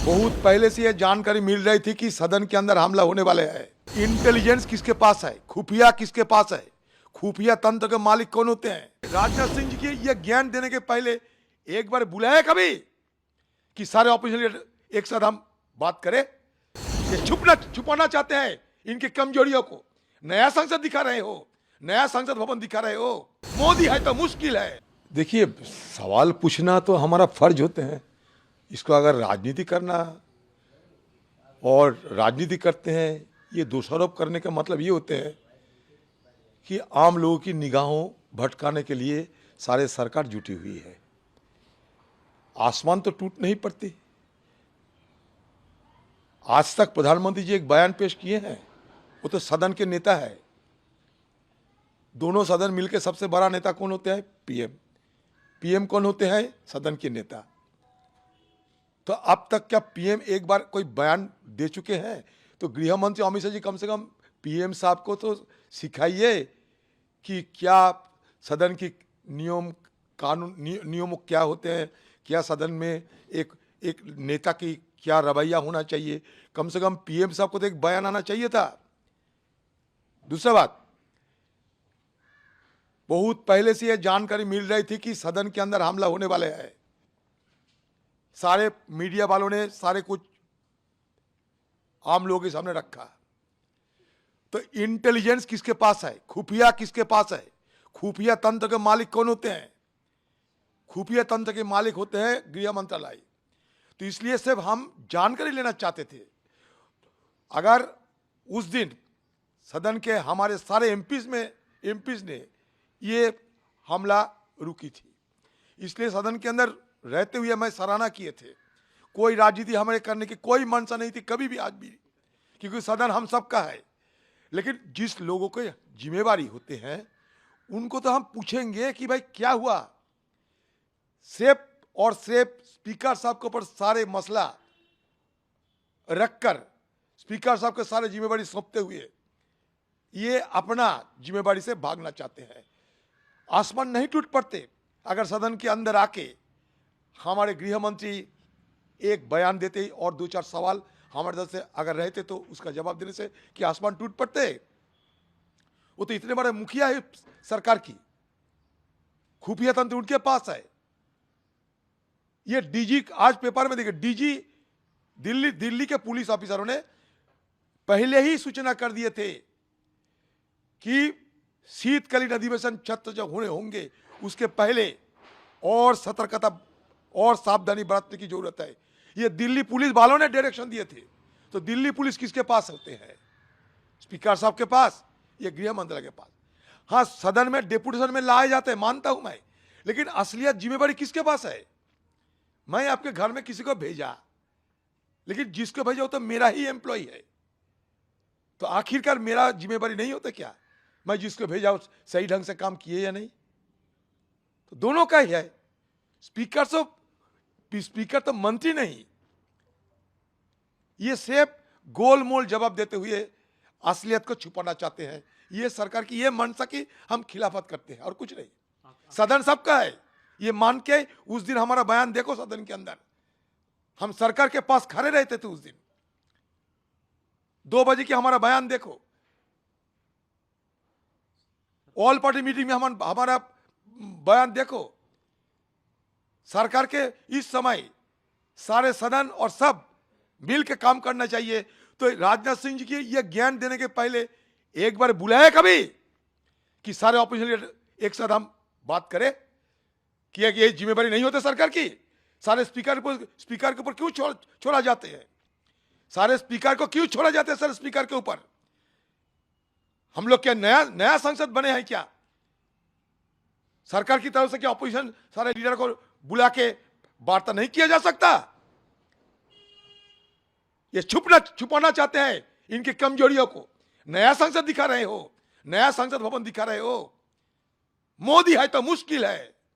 बहुत पहले से यह जानकारी मिल रही थी कि सदन के अंदर हमला होने वाले है। इंटेलिजेंस किसके पास है, खुफिया किसके पास है, खुफिया तंत्र के मालिक कौन होते हैं। राजनाथ सिंह जी की यह ज्ञान देने के पहले एक बार बुलाया कभी कि सारे ऑपोजिशन लीडर एक साथ हम बात करें। ये छुपाना चाहते हैं इनकी कमजोरियों को। नया संसद दिखा रहे हो, नया संसद भवन दिखा रहे हो। मोदी है तो मुश्किल है। देखिए, सवाल पूछना तो हमारा फर्ज होते हैं। इसको अगर राजनीति करना और राजनीति करते हैं, ये दोषारोप करने का मतलब ये होते हैं कि आम लोगों की निगाहों भटकाने के लिए सारे सरकार जुटी हुई है। आसमान तो टूट नहीं पड़ती। आज तक प्रधानमंत्री जी एक बयान पेश किए हैं, वो तो सदन के नेता है। दोनों सदन मिलकर सबसे बड़ा नेता कौन होते हैं? पीएम। पीएम कौन होते हैं? सदन के नेता। तो अब तक क्या पीएम एक बार कोई बयान दे चुके हैं? तो गृह मंत्री अमित शाह जी कम से कम पीएम साहब को तो सिखाइए कि क्या सदन की नियम कानून नियम क्या होते हैं, क्या सदन में एक नेता की क्या रवैया होना चाहिए। कम से कम पीएम साहब को तो एक बयान आना चाहिए था। दूसरा बात, बहुत पहले से यह जानकारी मिल रही थी कि सदन के अंदर हमला होने वाले है। सारे मीडिया वालों ने सारे कुछ आम लोगों के सामने रखा। तो इंटेलिजेंस किसके पास है, खुफिया किसके पास है, खुफिया तंत्र के मालिक कौन होते हैं? खुफिया तंत्र के मालिक होते हैं गृह मंत्रालय। तो इसलिए सिर्फ हम जानकारी लेना चाहते थे। अगर उस दिन सदन के हमारे सारे एमपीज ने ये हमला रुकी थी, इसलिए सदन के अंदर रहते हुए मैं सराहना किए थे। कोई राजनीति हमारे करने की कोई मंशा नहीं थी कभी भी, आज भी, क्योंकि सदन हम सबका है। लेकिन जिस लोगों को जिम्मेवारी होते हैं उनको तो हम पूछेंगे कि भाई क्या हुआ। सिर्फ स्पीकर साहब के ऊपर सारे मसला रखकर स्पीकर साहब के सारे जिम्मेवारी सौंपते हुए ये अपना जिम्मेवारी से भागना चाहते हैं। आसमान नहीं टूट पड़ते अगर सदन के अंदर आके हमारे गृह मंत्री एक बयान देते और दो चार सवाल हमारे तरफ से अगर रहते तो उसका जवाब देने से कि आसमान टूट पड़ते। वो तो इतने बड़े मुखिया है सरकार की, खुफिया तंत्र उनके पास है। ये डीजी, आज पेपर में देखिए, डीजी दिल्ली के पुलिस ऑफिसरों ने पहले ही सूचना कर दिए थे कि शीतकालीन अधिवेशन छत्र जब होंगे उसके पहले और सतर्कता और सावधानी बरतने की जरूरत है। ये दिल्ली पुलिस वालों ने डायरेक्शन दिए थे। तो दिल्ली पुलिस किसके पास होते हैं? स्पीकर साहब के पास या गृह मंत्रालय के पास। हाँ, सदन में डेपुटेशन में लाए जाते हैं, मानता हूं मैं, लेकिन असलियत जिम्मेवारी किसके पास है? मैं आपके घर में किसी को भेजा, लेकिन जिसको भेजा वो तो मेरा ही एम्प्लॉय है। तो आखिरकार मेरा जिम्मेवारी नहीं होता क्या मैं जिसको भेजा सही ढंग से काम किए या नहीं? तो दोनों का ही है। स्पीकर तो मंत्री नहीं। ये सिर्फ गोलमोल जवाब देते हुए असलियत को छुपाना चाहते हैं। ये सरकार की ये मंशा की हम खिलाफत करते हैं और कुछ नहीं। सदन सबका है ये मान के उस दिन हमारा बयान देखो। सदन के अंदर हम सरकार के पास खड़े रहते थे। उस दिन 2 बजे की हमारा बयान देखो। ऑल पार्टी मीटिंग में हमारा बयान देखो। सरकार के इस समय सारे सदन और सब मिल के काम करना चाहिए। तो राजनाथ सिंह जी की यह ज्ञान देने के पहले एक बार बुलाया कभी कि सारे ऑपोजिशन लीडर एक साथ हम बात करें कि ये जिम्मेवारी नहीं होती सरकार की। सारे स्पीकर के ऊपर क्यों छोड़ा जाते हैं? सारे स्पीकर को क्यों छोड़ा जाते हैं? सारे स्पीकर के ऊपर हम लोग क्या नया संसद बने हैं क्या? सरकार की तरफ से क्या ऑपोजिशन सारे लीडर को बुला के वार्ता नहीं किया जा सकता? ये छुपाना चाहते हैं इनकी कमजोरियों को। नया संसद दिखा रहे हो, नया संसद भवन दिखा रहे हो। मोदी है तो मुश्किल है।